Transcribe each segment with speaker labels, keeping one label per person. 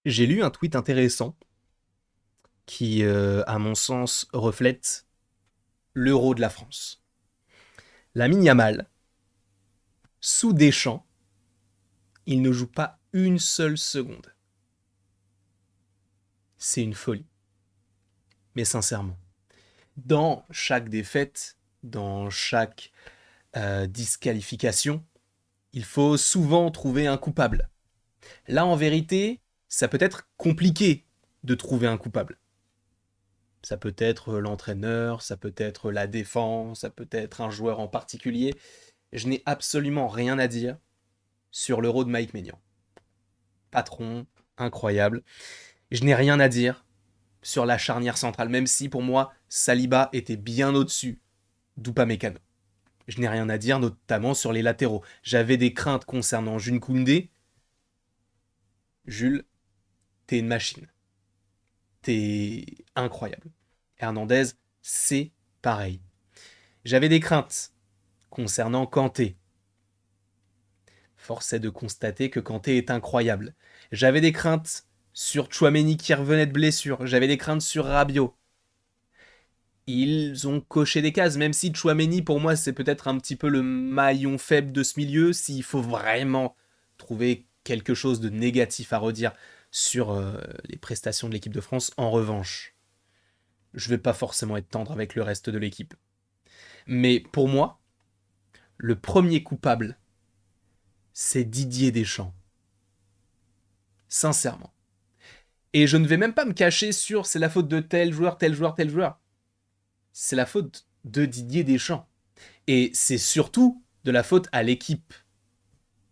Speaker 1: J'ai lu un tweet intéressant qui, à mon sens, reflète l'euro de la France. Lamine Yamal, sous Deschamps, il ne joue pas une seule seconde. C'est une folie. Mais sincèrement, dans chaque défaite, dans chaque disqualification, il faut souvent trouver un coupable. Là, en vérité, ça peut être compliqué de trouver un coupable. Ça peut être l'entraîneur, ça peut être la défense, ça peut être un joueur en particulier. Je n'ai absolument rien à dire sur l'euro de Mike Maignan. Patron, incroyable. Je n'ai rien à dire sur la charnière centrale, même si pour moi, Saliba était bien au-dessus d'Upamecano. Je n'ai rien à dire notamment sur les latéraux. J'avais des craintes concernant Jules Koundé. Jules, t'es une machine. T'es incroyable. Hernandez, c'est pareil. J'avais des craintes concernant Kanté. Force est de constater que Kanté est incroyable. J'avais des craintes sur Chouameni qui revenait de blessure. J'avais des craintes sur Rabiot. Ils ont coché des cases, même si Chouameni, pour moi, c'est peut-être un petit peu le maillon faible de ce milieu. S'il faut vraiment trouver quelque chose de négatif à redire sur les prestations de l'équipe de France, en revanche, je vais pas forcément être tendre avec le reste de l'équipe. Mais pour moi, le premier coupable, c'est Didier Deschamps. Sincèrement. Et je ne vais même pas me cacher sur c'est la faute de tel joueur, tel joueur, tel joueur. C'est la faute de Didier Deschamps. Et c'est surtout de la faute à l'équipe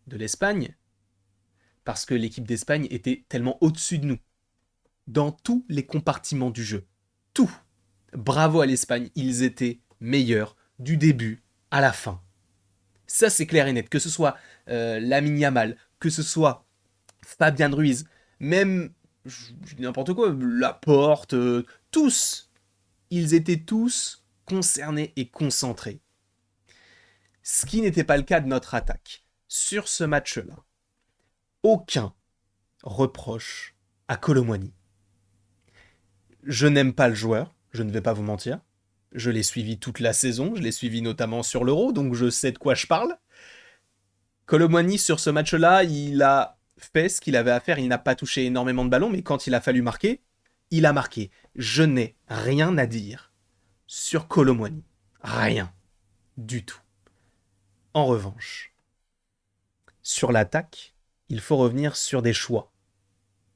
Speaker 1: de l'Espagne, parce que l'équipe d'Espagne était tellement au-dessus de nous, dans tous les compartiments du jeu. Tout. Bravo à l'Espagne, ils étaient meilleurs du début à la fin. Ça, c'est clair et net. Que ce soit Lamine Yamal, que ce soit Fabian Ruiz, même, je dis n'importe quoi, Laporte, tous, ils étaient tous concernés et concentrés. Ce qui n'était pas le cas de notre attaque. Sur ce match-là, aucun reproche à Colomwani. Je n'aime pas le joueur, je ne vais pas vous mentir. Je l'ai suivi toute la saison, je l'ai suivi notamment sur l'Euro, donc je sais de quoi je parle. Colomwani, sur ce match-là, il a fait ce qu'il avait à faire. Il n'a pas touché énormément de ballons, mais quand il a fallu marquer, il a marqué. Je n'ai rien à dire sur Colomwani. Rien. Du tout. En revanche, sur l'attaque, il faut revenir sur des choix.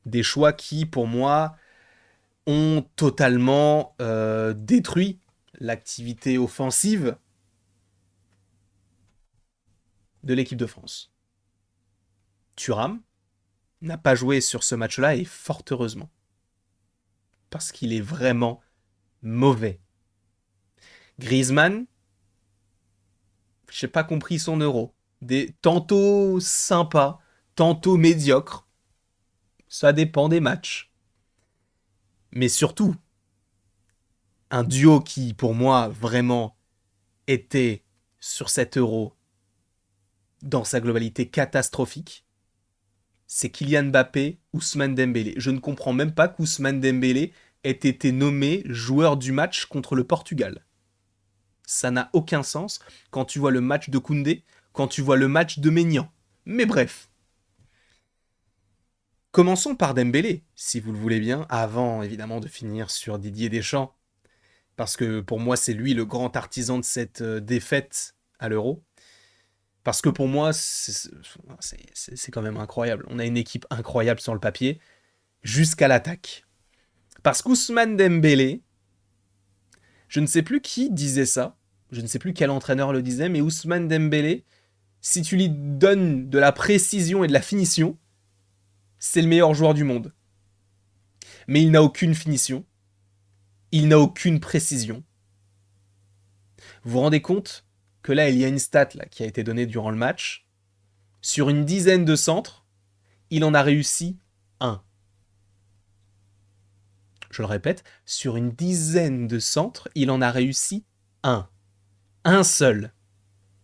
Speaker 1: Des choix qui, pour moi, ont totalement détruit l'activité offensive de l'équipe de France. Thuram n'a pas joué sur ce match-là et fort heureusement. Parce qu'il est vraiment mauvais. Griezmann, j'ai pas compris son euro. Tantôt sympa, tantôt médiocre. Ça dépend des matchs. Mais surtout, un duo qui, pour moi, vraiment était sur cet euro dans sa globalité catastrophique, c'est Kylian Mbappé, Ousmane Dembélé. Je ne comprends même pas qu'Ousmane Dembélé ait été nommé joueur du match contre le Portugal. Ça n'a aucun sens quand tu vois le match de Koundé, quand tu vois le match de Maignan. Mais bref. Commençons par Dembélé, si vous le voulez bien, avant évidemment de finir sur Didier Deschamps, parce que pour moi c'est lui le grand artisan de cette défaite à l'Euro. Parce que pour moi, c'est quand même incroyable. On a une équipe incroyable sur le papier, jusqu'à l'attaque. Parce qu'Ousmane Dembélé, je ne sais plus qui disait ça, je ne sais plus quel entraîneur le disait, mais Ousmane Dembélé, si tu lui donnes de la précision et de la finition, c'est le meilleur joueur du monde. Mais il n'a aucune finition, il n'a aucune précision. Vous vous rendez compte que là, il y a une stat là, qui a été donnée durant le match. Sur une dizaine de centres, il en a réussi un. Je le répète, sur une dizaine de centres, il en a réussi un. Un seul.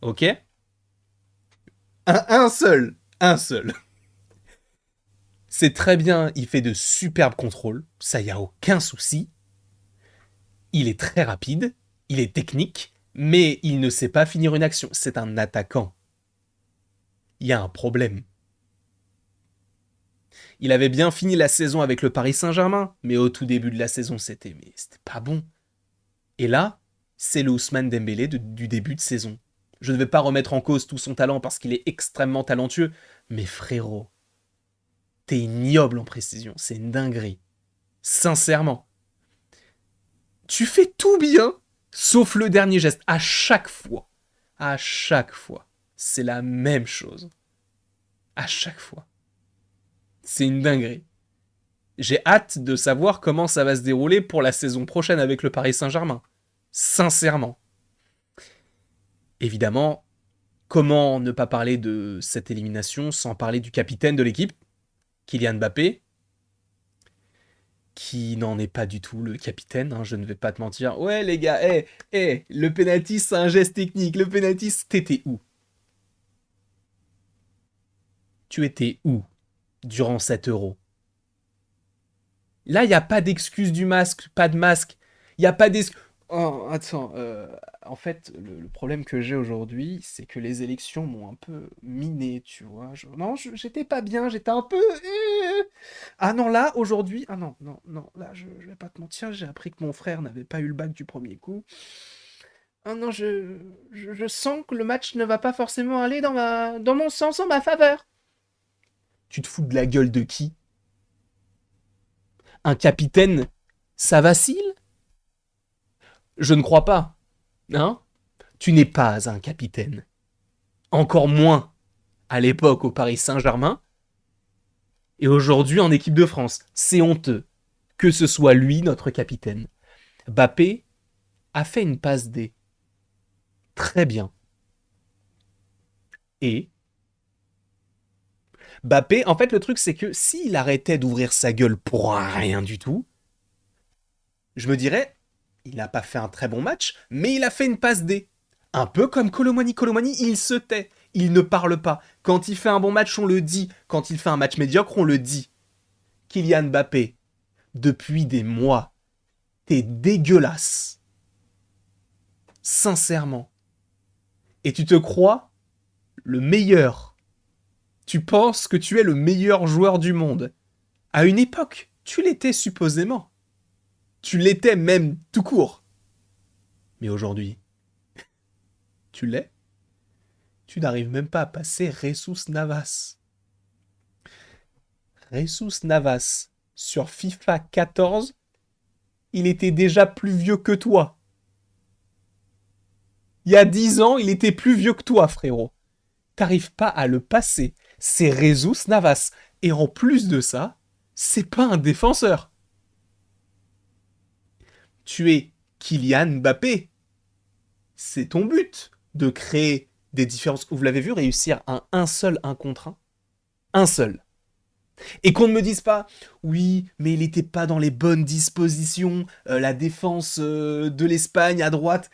Speaker 1: Ok? Un seul. Un seul. C'est très bien, il fait de superbes contrôles, ça y a aucun souci. Il est très rapide, il est technique, mais il ne sait pas finir une action. C'est un attaquant. Il y a un problème. Il avait bien fini la saison avec le Paris Saint-Germain, mais au tout début de la saison, c'était pas bon. Et là, c'est le Ousmane Dembélé du début de saison. Je ne vais pas remettre en cause tout son talent parce qu'il est extrêmement talentueux, mais frérot, t'es ignoble en précision, c'est une dinguerie. Sincèrement. Tu fais tout bien, sauf le dernier geste, à chaque fois. À chaque fois. C'est la même chose. À chaque fois. C'est une dinguerie. J'ai hâte de savoir comment ça va se dérouler pour la saison prochaine avec le Paris Saint-Germain. Sincèrement. Évidemment, comment ne pas parler de cette élimination sans parler du capitaine de l'équipe, Kylian Mbappé, qui n'en est pas du tout le capitaine, hein, je ne vais pas te mentir. Ouais les gars, le penalty c'est un geste technique, le penalty t'étais où? Tu étais où durant 7 euros? Là, il n'y a pas d'excuse du masque, pas de masque. Il n'y a pas d'excuse. Oh, attends. En fait, le problème que j'ai aujourd'hui, c'est que les élections m'ont un peu miné, tu vois. Non, j'étais pas bien, j'étais un peu. Ah non, là, aujourd'hui. Ah non, non, non. Là, je vais pas te mentir, j'ai appris que mon frère n'avait pas eu le bac du premier coup. Ah non, je sens que le match ne va pas forcément aller dans mon sens, en ma faveur. Tu te fous de la gueule de qui? Un capitaine, ça vacille? Je ne crois pas. Hein? Tu n'es pas un capitaine. Encore moins à l'époque au Paris Saint-Germain et aujourd'hui en équipe de France. C'est honteux que ce soit lui notre capitaine. Mbappé a fait une passe D. Très bien. Et Mbappé, en fait, le truc, c'est que s'il arrêtait d'ouvrir sa gueule pour rien du tout, je me dirais, il n'a pas fait un très bon match, mais il a fait une passe D. Un peu comme Colomani. Colomani, il se tait. Il ne parle pas. Quand il fait un bon match, on le dit. Quand il fait un match médiocre, on le dit. Kylian Mbappé, depuis des mois, t'es dégueulasse. Sincèrement. Et tu te crois le meilleur. Tu penses que tu es le meilleur joueur du monde. À une époque, tu l'étais supposément. Tu l'étais même tout court. Mais aujourd'hui, tu l'es. Tu n'arrives même pas à passer Jesus Navas. Jesus Navas, sur FIFA 14, il était déjà plus vieux que toi. Il y a 10 ans, il était plus vieux que toi, frérot. T'arrives pas à le passer. C'est Jesus Navas. Et en plus de ça, c'est pas un défenseur. Tu es Kylian Mbappé. C'est ton but de créer des différences. Vous l'avez vu réussir un seul 1 contre 1. Un seul. Et qu'on ne me dise pas, oui, mais il n'était pas dans les bonnes dispositions, la défense de l'Espagne à droite,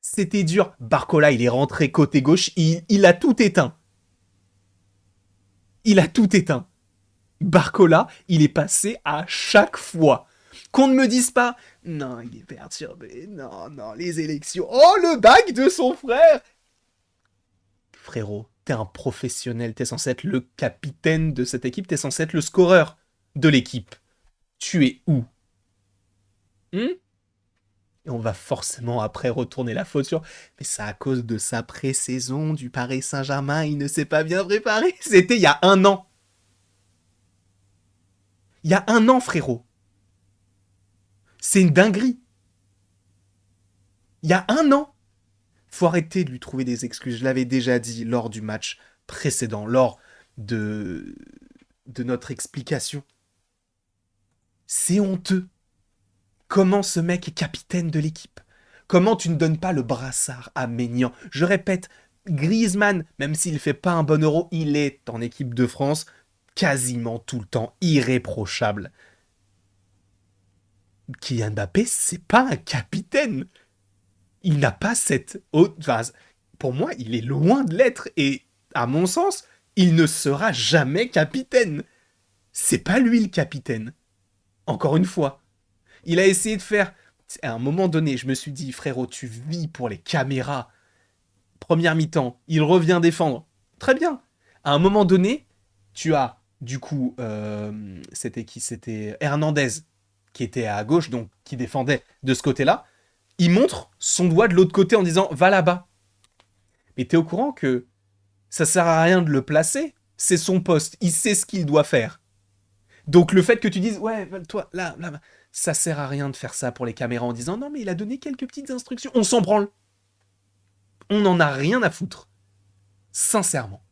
Speaker 1: c'était dur. Barcola, il est rentré côté gauche, il a tout éteint. Il a tout éteint. Barcola, il est passé à chaque fois. Qu'on ne me dise pas, non, il est perturbé, non, non, les élections, oh, le bac de son frère. Frérot, t'es un professionnel, t'es censé être le capitaine de cette équipe, t'es censé être le scoreur de l'équipe. Tu es où? Et on va forcément après retourner la faute sur. Mais c'est à cause de sa pré-saison du Paris Saint-Germain, il ne s'est pas bien préparé. C'était il y a 1 an. Il y a 1 an, frérot. C'est une dinguerie. Il y a 1 an. Faut arrêter de lui trouver des excuses. Je l'avais déjà dit lors du match précédent, lors de notre explication. C'est honteux. Comment ce mec est capitaine de l'équipe? Comment tu ne donnes pas le brassard à Maignan? Je répète, Griezmann, même s'il ne fait pas un bon euro, il est en équipe de France quasiment tout le temps irréprochable. Kylian Mbappé, c'est pas un capitaine. Il n'a pas cette haute. Enfin, pour moi, il est loin de l'être et, à mon sens, il ne sera jamais capitaine. C'est pas lui le capitaine. Encore une fois. Il a essayé de faire... À un moment donné, je me suis dit, frérot, tu vis pour les caméras. Première mi-temps, il revient défendre. Très bien. À un moment donné, tu as, du coup, c'était qui? C'était Hernandez, qui était à gauche, donc qui défendait de ce côté-là. Il montre son doigt de l'autre côté en disant, va là-bas. Mais t'es au courant que ça sert à rien de le placer. C'est son poste. Il sait ce qu'il doit faire. Donc le fait que tu dises, ouais, toi, là, là, ça sert à rien de faire ça pour les caméras en disant, non, mais il a donné quelques petites instructions. On s'en branle. On n'en a rien à foutre. Sincèrement.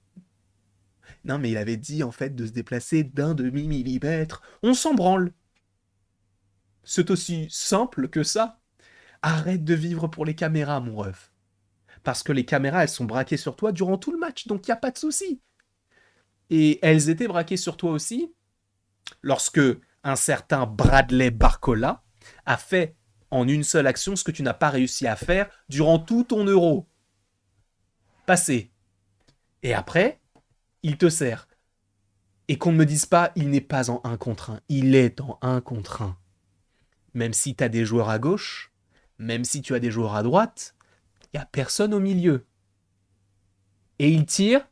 Speaker 1: Non, mais il avait dit, en fait, de se déplacer d'un demi-millimètre. On s'en branle. C'est aussi simple que ça. Arrête de vivre pour les caméras, mon ref. Parce que les caméras, elles sont braquées sur toi durant tout le match, donc il n'y a pas de souci. Et elles étaient braquées sur toi aussi lorsque un certain Bradley Barcola a fait en une seule action ce que tu n'as pas réussi à faire durant tout ton euro. Passé. Et après, il te sert. Et qu'on ne me dise pas, il n'est pas en 1 contre 1. Il est en 1 contre 1. Même si tu as des joueurs à gauche, même si tu as des joueurs à droite, il n'y a personne au milieu. Et il tire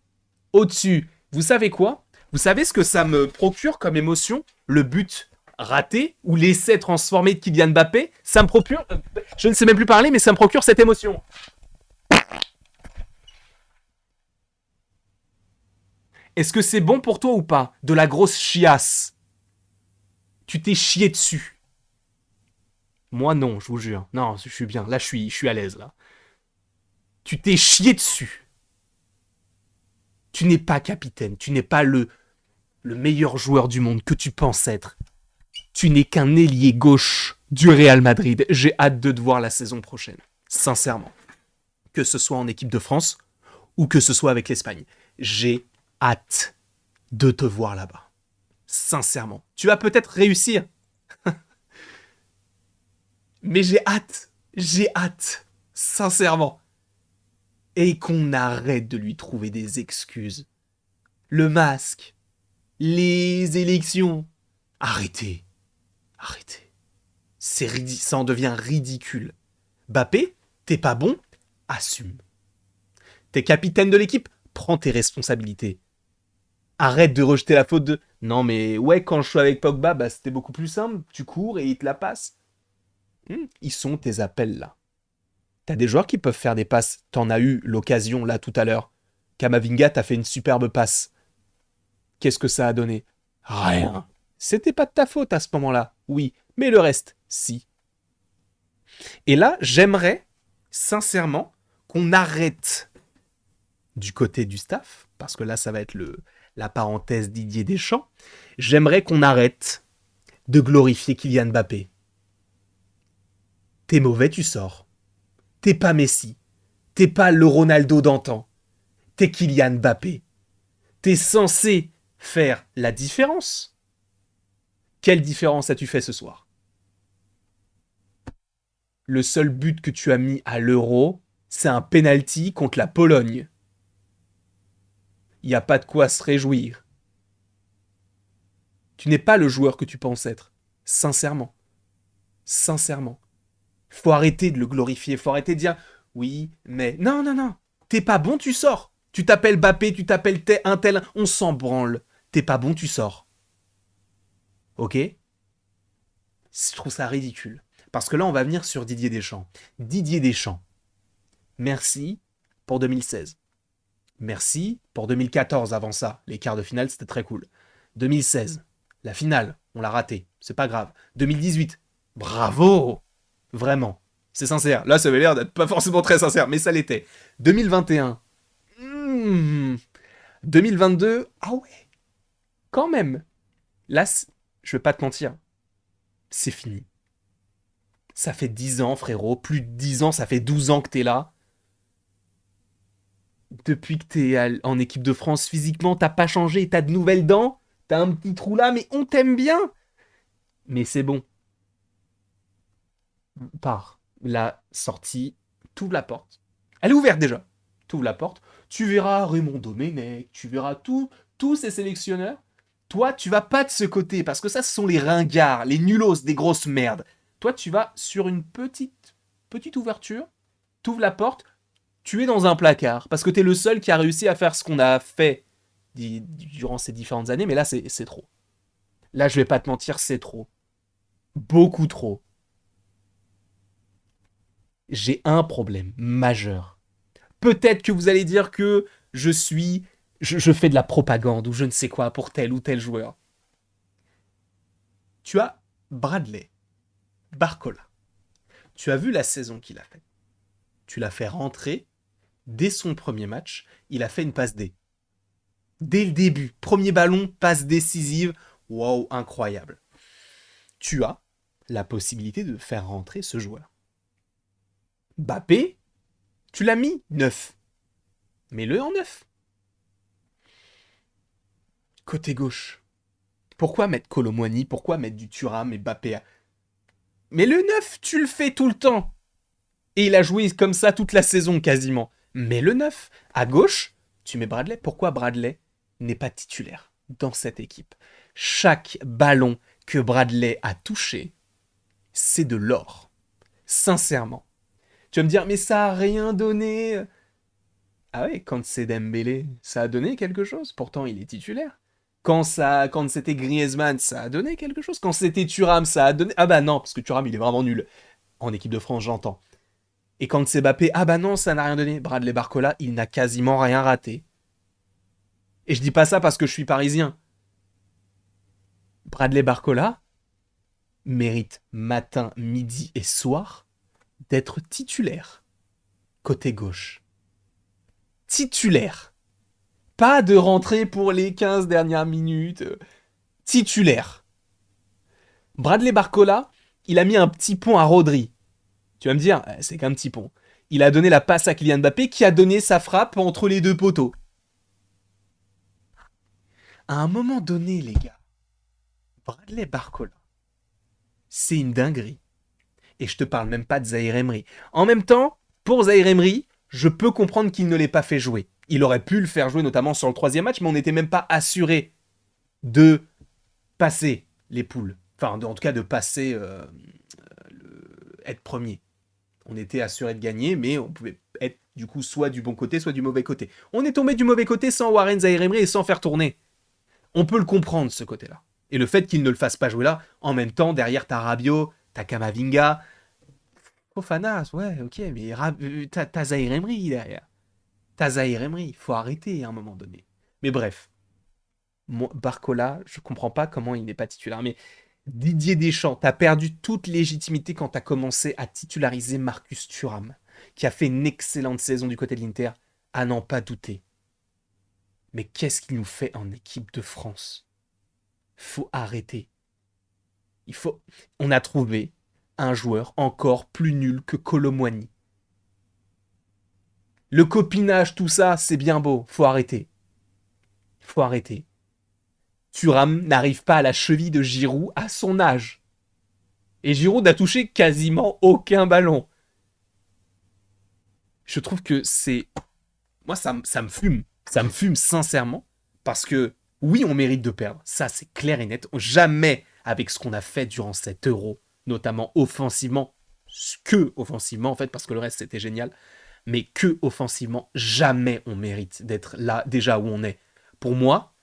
Speaker 1: au-dessus. Vous savez quoi? Vous savez ce que ça me procure comme émotion? Le but raté ou l'essai transformé de Kylian Mbappé, ça me procure... Je ne sais même plus parler, mais ça me procure cette émotion. Est-ce que c'est bon pour toi ou pas? De la grosse chiasse. Tu t'es chié dessus. Moi non, je vous jure. Non, je suis bien. Là, je suis à l'aise, là. Tu t'es chié dessus. Tu n'es pas capitaine. Tu n'es pas le meilleur joueur du monde que tu penses être. Tu n'es qu'un ailier gauche du Real Madrid. J'ai hâte de te voir la saison prochaine. Sincèrement. Que ce soit en équipe de France ou que ce soit avec l'Espagne. J'ai hâte de te voir là-bas. Sincèrement. Tu vas peut-être réussir. Mais j'ai hâte. J'ai hâte. Sincèrement. Et qu'on arrête de lui trouver des excuses. Le masque. Les élections. Arrêtez. Arrêtez. Ça en devient ridicule. Bappé, t'es pas bon, assume. T'es capitaine de l'équipe, prends tes responsabilités. Arrête de rejeter la faute de... Non mais ouais, quand je suis avec Pogba, bah, c'était beaucoup plus simple, tu cours et il te la passe. Ils sont tes appels là. T'as des joueurs qui peuvent faire des passes, t'en as eu l'occasion là tout à l'heure. Kamavinga t'a fait une superbe passe. Qu'est-ce que ça a donné? Rien. C'était pas de ta faute à ce moment-là, oui, mais le reste, si. Et là, j'aimerais, sincèrement, qu'on arrête du côté du staff, parce que là, ça va être la parenthèse Didier Deschamps, j'aimerais qu'on arrête de glorifier Kylian Mbappé. T'es mauvais, tu sors. T'es pas Messi. T'es pas le Ronaldo d'antan. T'es Kylian Mbappé. T'es censé faire la différence. Quelle différence as-tu fait ce soir? Le seul but que tu as mis à l'Euro, c'est un penalty contre la Pologne. Il n'y a pas de quoi se réjouir. Tu n'es pas le joueur que tu penses être. Sincèrement. Sincèrement. Faut arrêter de le glorifier. Faut arrêter de dire oui, mais... Non, non, non. T'es pas bon, tu sors. Tu t'appelles Bappé, tu t'appelles un tel. On s'en branle. T'es pas bon, tu sors. Ok? Je trouve ça ridicule. Parce que là, on va venir sur Didier Deschamps. Didier Deschamps. Merci pour 2016. Merci pour 2014 avant ça. Les quarts de finale, c'était très cool. 2016, la finale, on l'a raté. C'est pas grave. 2018, bravo! Vraiment. C'est sincère. Là, ça avait l'air d'être pas forcément très sincère, mais ça l'était. 2021, 2022, ah ouais, quand même. Là, je vais pas te mentir, c'est fini. Ça fait 10 ans, frérot. Plus de 10 ans, ça fait 12 ans que t'es là. Depuis que t'es en équipe de France physiquement, t'as pas changé, t'as de nouvelles dents, t'as un petit trou là, mais on t'aime bien. Mais c'est bon. Pars. La sortie, t'ouvres la porte. Elle est ouverte déjà. T'ouvres la porte. Tu verras Raymond Domenech, tu verras tous ces sélectionneurs. Toi, tu vas pas de ce côté, parce que ça, ce sont les ringards, les nulos, des grosses merdes. Toi, tu vas sur une petite ouverture, t'ouvres la porte, tu es dans un placard, parce que t'es le seul qui a réussi à faire ce qu'on a fait durant ces différentes années, mais là, c'est trop. Là, je vais pas te mentir, c'est trop. Beaucoup trop. J'ai un problème majeur. Peut-être que vous allez dire que je suis... je fais de la propagande ou je ne sais quoi pour tel ou tel joueur. Tu as Bradley Barcola. Tu as vu la saison qu'il a fait. Tu l'as fait rentrer dès son premier match. Il a fait une passe D. Dès le début, premier ballon, passe décisive. Waouh, incroyable. Tu as la possibilité de faire rentrer ce joueur. Bappé, tu l'as mis 9. Mets-le en 9. Côté gauche. Pourquoi mettre Colomwani? Pourquoi mettre du Thuram et Bappé? Mais le 9, tu le fais tout le temps. Et il a joué comme ça toute la saison quasiment. Mais le 9, à gauche, tu mets Bradley. Pourquoi Bradley n'est pas titulaire dans cette équipe? Chaque ballon que Bradley a touché, c'est de l'or. Sincèrement. Tu vas me dire, mais ça a rien donné. Ah ouais, quand c'est Dembélé, ça a donné quelque chose. Pourtant, il est titulaire. Quand c'était Griezmann, ça a donné quelque chose. Quand c'était Thuram, ça a donné. Ah bah non, parce que Thuram, il est vraiment nul. En équipe de France, j'entends. Et quand c'est Mbappé, ah bah non, ça n'a rien donné. Bradley Barcola, il n'a quasiment rien raté. Et je dis pas ça parce que je suis parisien. Bradley Barcola mérite matin, midi et soir d'être titulaire. Côté gauche. Titulaire. Pas de rentrer pour les 15 dernières minutes. Titulaire. Bradley Barcola, il a mis un petit pont à Rodri. Tu vas me dire, c'est qu'un petit pont. Il a donné la passe à Kylian Mbappé qui a donné sa frappe entre les deux poteaux. À un moment donné, les gars, Bradley Barcola, c'est une dinguerie. Et je te parle même pas de Zahir Emery. En même temps, pour Zahir Emery, je peux comprendre qu'il ne l'ait pas fait jouer. Il aurait pu le faire jouer notamment sur le troisième match, mais on n'était même pas assuré de passer les poules. Enfin, en tout cas, de passer, être premier. On était assuré de gagner, mais on pouvait être du coup soit du bon côté, soit du mauvais côté. On est tombé du mauvais côté sans Warren Zahir Emery et sans faire tourner. On peut le comprendre, ce côté-là. Et le fait qu'il ne le fasse pas jouer là, en même temps, derrière, t'as Rabiot, t'as Kamavinga, Fofana, ouais, ok, mais t'as Zahir Emery derrière. T'as Zahir Emery, faut arrêter à un moment donné. Mais bref, moi, Barcola, je comprends pas comment il n'est pas titulaire. Mais Didier Deschamps, t'as perdu toute légitimité quand t'as commencé à titulariser Marcus Thuram, qui a fait une excellente saison du côté de l'Inter, à n'en pas douter. Mais qu'est-ce qu'il nous fait en équipe de France? Faut arrêter. Il faut. On a trouvé un joueur encore plus nul que Colomwani. Le copinage, tout ça, c'est bien beau. Faut arrêter. Faut arrêter. Thuram n'arrive pas à la cheville de Giroud à son âge. Et Giroud n'a touché quasiment aucun ballon. Je trouve que c'est... Moi, ça me fume. Ça me fume sincèrement. Parce que, oui, on mérite de perdre. Ça, c'est clair et net. Jamais, avec ce qu'on a fait durant cet euro, notamment offensivement, que offensivement, en fait, parce que le reste, c'était génial, mais que offensivement, jamais on mérite d'être là, déjà où on est. Pour moi,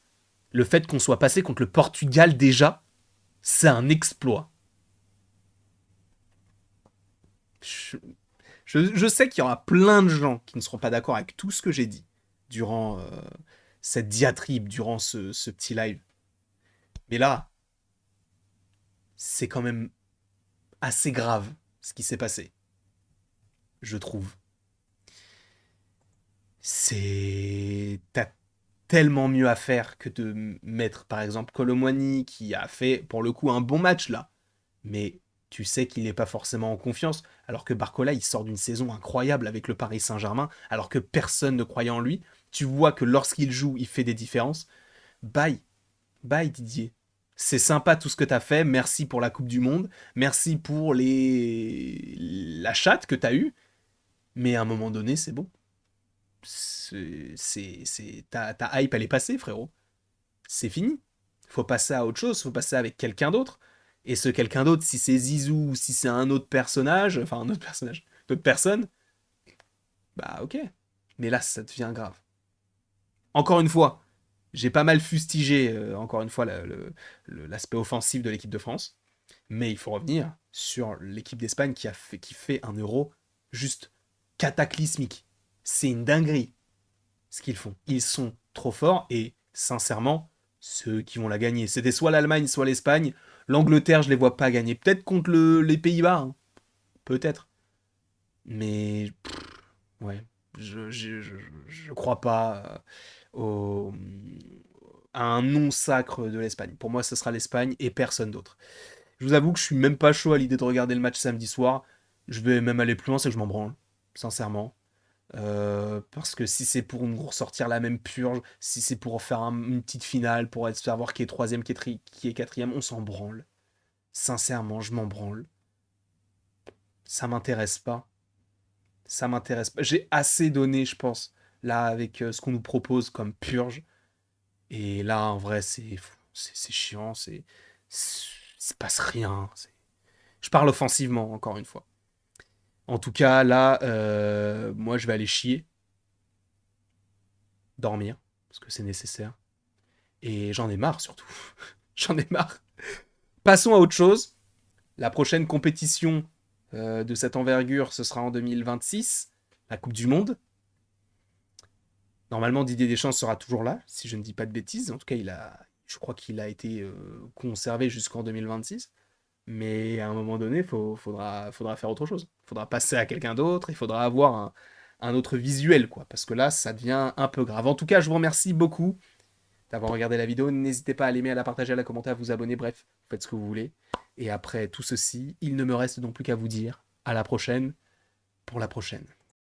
Speaker 1: le fait qu'on soit passé contre le Portugal déjà, c'est un exploit. Je, je sais qu'il y aura plein de gens qui ne seront pas d'accord avec tout ce que j'ai dit durant cette diatribe, durant ce petit live. Mais là, c'est quand même assez grave ce qui s'est passé, je trouve. T'as tellement mieux à faire que de mettre par exemple Colomwani qui a fait pour le coup un bon match là. Mais tu sais qu'il n'est pas forcément en confiance, alors que Barcola, il sort d'une saison incroyable avec le Paris Saint-Germain, alors que personne ne croyait en lui. Tu vois que lorsqu'il joue, il fait des différences. Bye, bye Didier. C'est sympa tout ce que t'as fait, merci pour la Coupe du Monde, merci pour la chatte que t'as eue, mais à un moment donné, c'est bon. Ta hype, elle est passée, frérot. C'est fini. Faut passer à autre chose, faut passer avec quelqu'un d'autre. Et ce quelqu'un d'autre, si c'est Zizou ou si c'est un autre personnage, enfin un autre personnage, d'autres personnes, bah ok. Mais là, ça devient grave. Encore une fois, j'ai pas mal fustigé, encore une fois, l'aspect offensif de l'équipe de France. Mais il faut revenir sur l'équipe d'Espagne qui fait un euro juste cataclysmique. C'est une dinguerie ce qu'ils font. Ils sont trop forts et sincèrement, ceux qui vont la gagner, c'était soit l'Allemagne, soit l'Espagne. L'Angleterre, je les vois pas gagner. Peut-être contre les Pays-Bas, hein. Peut-être. Mais ouais, je crois pas à un non sacre de l'Espagne. Pour moi, ce sera l'Espagne et personne d'autre. Je vous avoue que je suis même pas chaud à l'idée de regarder le match samedi soir. Je vais même aller plus loin, c'est que je m'en branle, sincèrement. Parce que si c'est pour nous ressortir la même purge, si c'est pour faire une petite finale, pour être savoir qui est troisième, qui est quatrième, on s'en branle. Sincèrement, je m'en branle. Ça m'intéresse pas. Ça m'intéresse pas. J'ai assez donné, je pense, là, avec ce qu'on nous propose comme purge. Et là, en vrai, c'est chiant, il se passe rien. Je parle offensivement, encore une fois. En tout cas, là, moi, je vais aller chier, dormir, parce que c'est nécessaire. Et j'en ai marre, surtout. J'en ai marre. Passons à autre chose. La prochaine compétition de cette envergure, ce sera en 2026, la Coupe du Monde. Normalement, Didier Deschamps sera toujours là, si je ne dis pas de bêtises. En tout cas, je crois qu'il a été conservé jusqu'en 2026. Mais à un moment donné, faudra faire autre chose. Il faudra passer à quelqu'un d'autre, il faudra avoir un autre visuel, quoi. Parce que là, ça devient un peu grave. En tout cas, je vous remercie beaucoup d'avoir regardé la vidéo. N'hésitez pas à l'aimer, à la partager, à la commenter, à vous abonner. Bref, faites ce que vous voulez. Et après tout ceci, il ne me reste donc plus qu'à vous dire à la prochaine pour la prochaine.